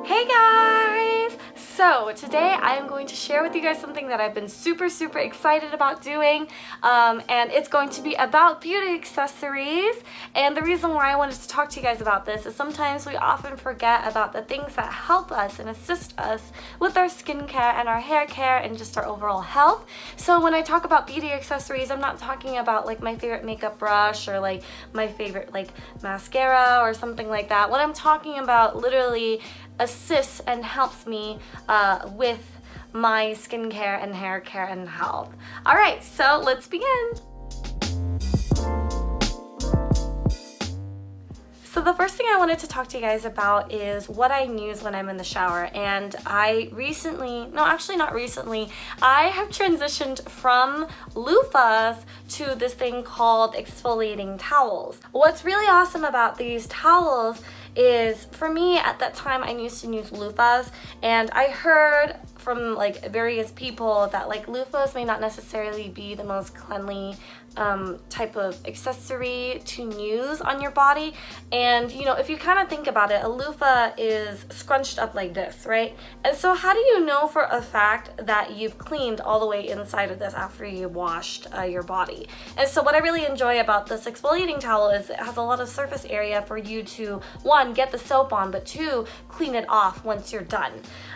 Hey guys! So today I am going to share with you guys something that I've been super excited about doing, and it's going to be about beauty accessories. And the reason why I wanted to talk to you guys about this is sometimes we often forget about the things that help us and assist us with our skincare and our hair care and just our overall health. So when I talk about beauty accessories, I'm not talking about like my favorite makeup brush or like my favorite like mascara or something like that. What I'm talking about literally assists and helps me with my skincare and hair care and health. Alright, so let's begin. So the first thing I wanted to talk to you guys about is what I use when I'm in the shower. And I I have transitioned from loofahs to this thing called exfoliating towels. What's really awesome about these towels is, for me at that time, I used to use loofahs, and I heard from like various people that like loofahs may not necessarily be the most cleanly type of accessory to use on your body. And you know, if you kind of think about it, a loofah is scrunched up like this, right? And so how do you know for a fact that you've cleaned all the way inside of this after you washed your body? And so what I really enjoy about this exfoliating towel is it has a lot of surface area for you to, one, get the soap on, but two, clean it off once you're done.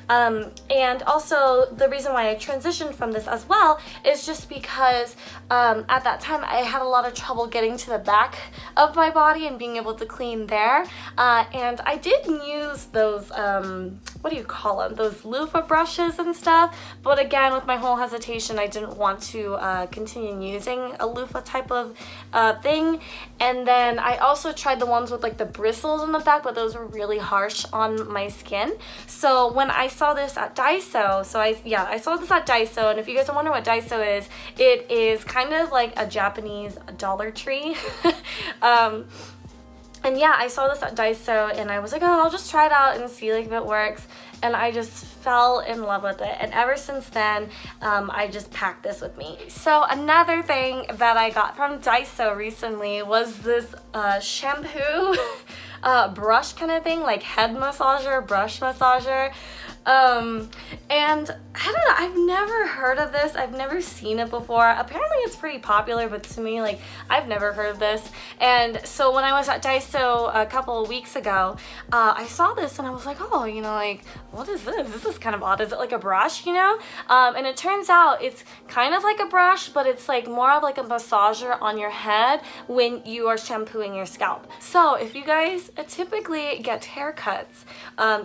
And also the reason why I transitioned from this as well is just because at that time I had a lot of trouble getting to the back of my body and being able to clean there. And I did use those, what do you call them? Those loofah brushes and stuff. But again, with my whole hesitation, I didn't want to continue using a loofah type of thing. And then I also tried the ones with like the bristles in the back, but those were really harsh on my skin. So when I saw this at DAISO, I saw this at DAISO, and if you guys are wondering what DAISO is, it is kind of like a Japanese Dollar Tree. And yeah, I saw this at DAISO and I was like, oh, I'll just try it out and see like if it works. And I just fell in love with it. And ever since then, I just packed this with me. So another thing that I got from DAISO recently was this shampoo brush kind of thing, like head massager, brush massager. And I don't know, I've never heard of this. I've never seen it before. Apparently it's pretty popular, but to me, like, I've never heard of this. And so when I was at DAISO a couple of weeks ago, I saw this and I was like, oh, you know, like, what is this? This is kind of odd. Is it like a brush, you know? And it turns out it's kind of like a brush, but it's like more of like a massager on your head when you are shampooing your scalp. So if you guys typically get haircuts,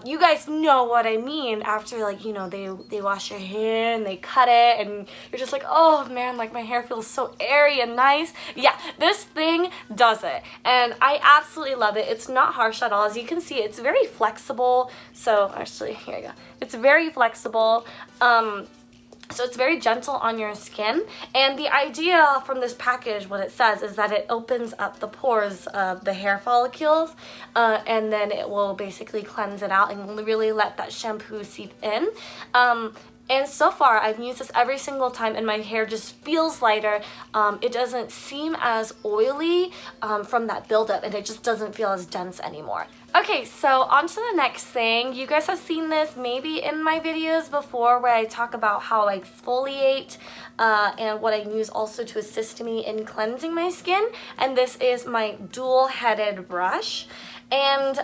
you guys know what I mean. After, like, you know, they wash your hair and they cut it and you're just like, oh man, like my hair feels so airy and nice. Yeah, this thing does it, and I absolutely love it. It's not harsh at all. As you can see, it's very flexible. So actually, here you go. It's very flexible. So it's very gentle on your skin, and the idea from this package, what it says, is that it opens up the pores of the hair follicles, and then it will basically cleanse it out and really let that shampoo seep in. And so far, I've used this every single time, and my hair just feels lighter. It doesn't seem as oily from that buildup, and it just doesn't feel as dense anymore. Okay, so on to the next thing. You guys have seen this maybe in my videos before where I talk about how I exfoliate and what I use also to assist me in cleansing my skin. And this is my dual-headed brush. And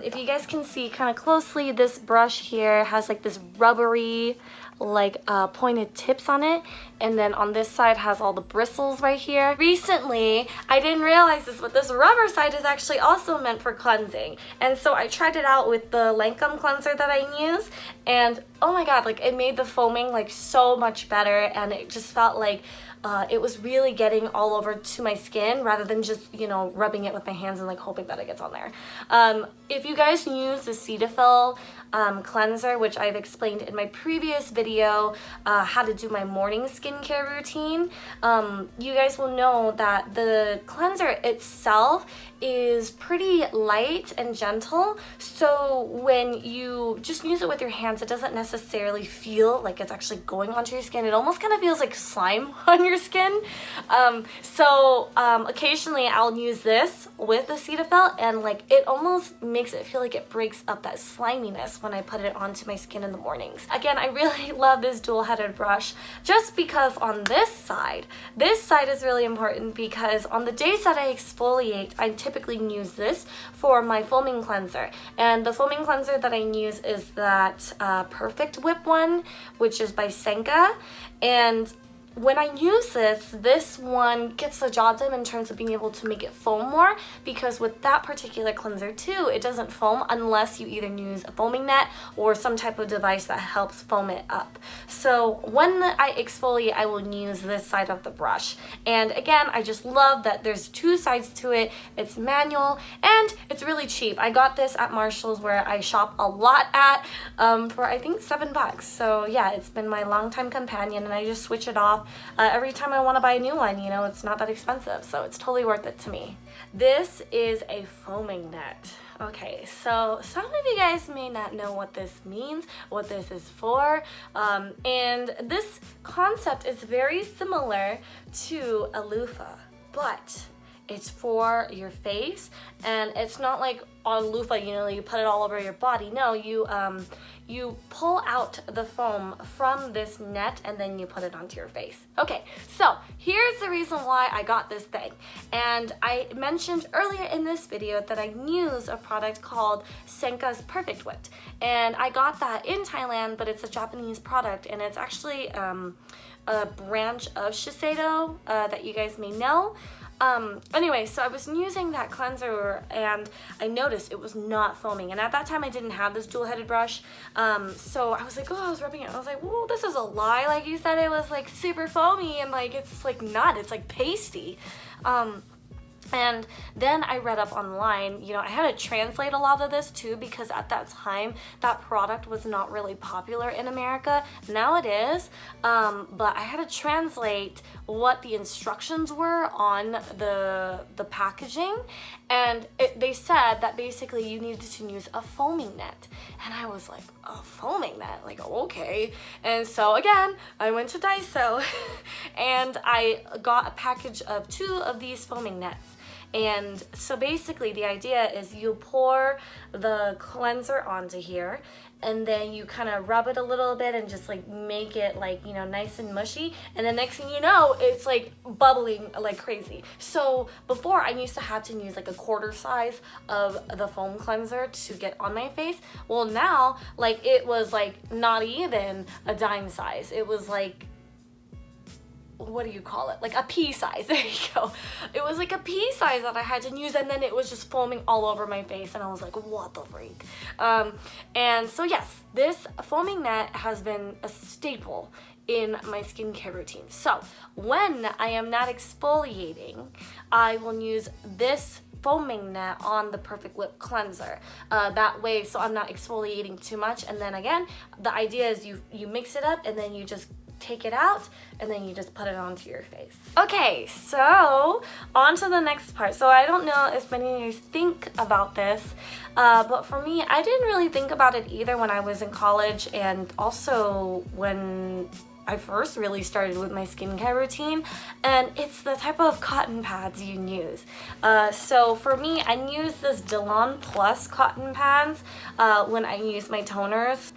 if you guys can see kind of closely, this brush here has like this rubbery like pointed tips on it, and then on this side has all the bristles right here. Recently, I didn't realize this, but this rubber side is actually also meant for cleansing, and so I tried it out with the Lancome cleanser that I use, and oh my god, like it made the foaming like so much better, and it just felt like it was really getting all over to my skin rather than just, you know, rubbing it with my hands and like hoping that it gets on there. If you guys use the Cetaphil cleanser, which I've explained in my previous video, how to do my morning skincare routine, you guys will know that the cleanser itself is pretty light and gentle, so when you just use it with your hands, it doesn't necessarily feel like it's actually going onto your skin. It almost kind of feels like slime on your skin. Occasionally I'll use this with the Cetaphil, and like it almost makes it feel like it breaks up that sliminess when I put it onto my skin in the mornings. Again, I really love this dual-headed brush just because on this side is really important, because on the days that I exfoliate, I typically use this for my foaming cleanser. And the foaming cleanser that I use is that Perfect Whip one, which is by Senka. And when I use this one gets the job done in terms of being able to make it foam more, because with that particular cleanser too, it doesn't foam unless you either use a foaming net or some type of device that helps foam it up. So when I exfoliate, I will use this side of the brush. And again, I just love that there's two sides to it. It's manual and it's really cheap. I got this at Marshall's, where I shop a lot at, for I think $7. So yeah, it's been my longtime companion, and I just switch it off every time I want to buy a new one. You know, it's not that expensive, so it's totally worth it to me. This is a foaming net. Okay, so some of you guys may not know what this means, what this is for, and this concept is very similar to a loofah, but it's for your face, and it's not like on loofah, you know, you put it all over your body. No, you pull out the foam from this net and then you put it onto your face. Okay, so here's the reason why I got this thing. And I mentioned earlier in this video that I use a product called Senka's Perfect Whip. And I got that in Thailand, but it's a Japanese product, and it's actually a branch of Shiseido that you guys may know. Anyway, so I was using that cleanser and I noticed it was not foaming, and at that time I didn't have this dual-headed brush, so I was like, oh, I was rubbing it, I was like, whoa, this is a lie, like you said it was like super foamy, and like it's like not, it's like pasty. And then I read up online, you know, I had to translate a lot of this too, because at that time that product was not really popular in America. Now it is, but I had to translate what the instructions were on the packaging, and they said that basically you needed to use a foaming net, and I was like, a foaming net, like okay. And so again, I went to DAISO and I got a package of 2 of these foaming nets. And so basically the idea is you pour the cleanser onto here, and then you kind of rub it a little bit and just like make it like, you know, nice and mushy, and the next thing you know, it's like bubbling like crazy. So before, I used to have to use like a quarter size of the foam cleanser to get on my face. Well, now like it was like not even a dime size. It was like, what do you call it, like a pea size. There you go. It was like a pea size that I had to use, and then it was just foaming all over my face, and I was like, what the freak. And so yes, this foaming net has been a staple in my skincare routine. So when I am not exfoliating, I will use this foaming net on the Perfect Lip Cleanser. That way, so I'm not exfoliating too much. And then again, the idea is you mix it up, and then you just take it out, and then you just put it onto your face. Okay, so on to the next part. So I don't know if many of you think about this, but for me, I didn't really think about it either when I was in college, and also when I first really started with my skincare routine, and it's the type of cotton pads you use. So for me, I use this Delon Plus cotton pads when I use my toners.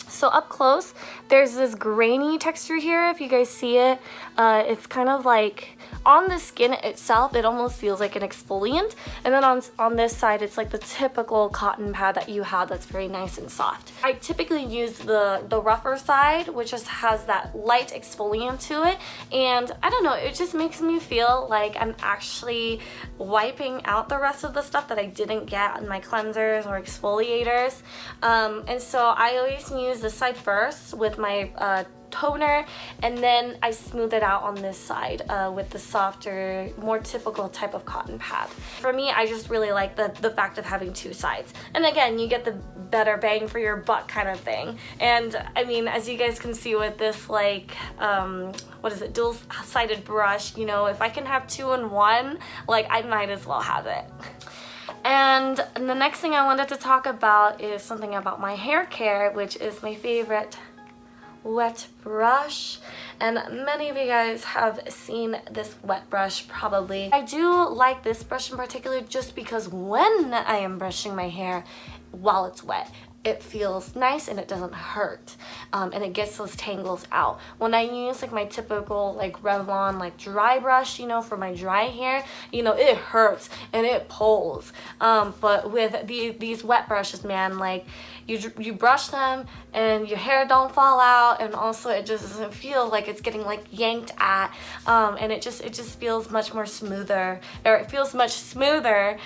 So up close, there's this grainy texture here, if you guys see it. It's kind of like, on the skin itself, it almost feels like an exfoliant. And then on this side, it's like the typical cotton pad that you have that's very nice and soft. I typically use the rougher side, which just has that light exfoliant to it. And I don't know, it just makes me feel like I'm actually wiping out the rest of the stuff that I didn't get in my cleansers or exfoliators. And so I always use the this side first with my toner, and then I smooth it out on this side with the softer, more typical type of cotton pad. For me, I just really like the fact of having two sides. And again, you get the better bang for your buck kind of thing. And I mean, as you guys can see with this, like, what is it, dual-sided brush, you know, if I can have two in one, like, I might as well have it. And the next thing I wanted to talk about is something about my hair care, which is my favorite wet brush. And many of you guys have seen this wet brush probably. I do like this brush in particular just because when I am brushing my hair while it's wet, it feels nice and it doesn't hurt, and it gets those tangles out. When I use like my typical like Revlon like dry brush, you know, for my dry hair, you know, it hurts and it pulls. But with these wet brushes, man, like you brush them and your hair don't fall out, and also it just doesn't feel like it's getting like yanked at, and it just feels much more smoother, or it feels much smoother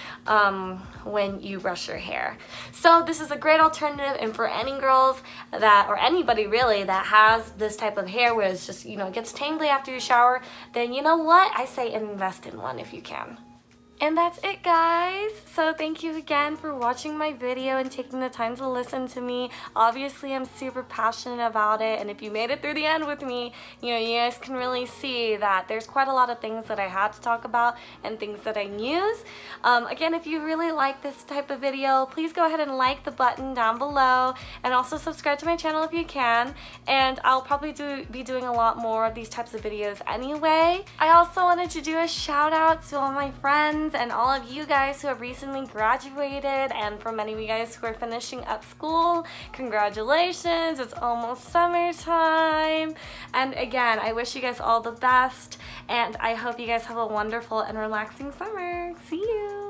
when you brush your hair. So this is a great alternative, and for any girls that, or anybody really, that has this type of hair where it's just, you know, it gets tangly after you shower, then you know what? I say invest in one if you can. And that's it, guys. So thank you again for watching my video and taking the time to listen to me. Obviously, I'm super passionate about it, and if you made it through the end with me, you know, you guys can really see that there's quite a lot of things that I had to talk about and things that I use. Again, if you really like this type of video, please go ahead and like the button down below, and also subscribe to my channel if you can. And I'll probably be doing a lot more of these types of videos anyway. I also wanted to do a shout out to all my friends and all of you guys who have recently graduated, and for many of you guys who are finishing up school, congratulations, it's almost summertime. And again, I wish you guys all the best, and I hope you guys have a wonderful and relaxing summer. See you!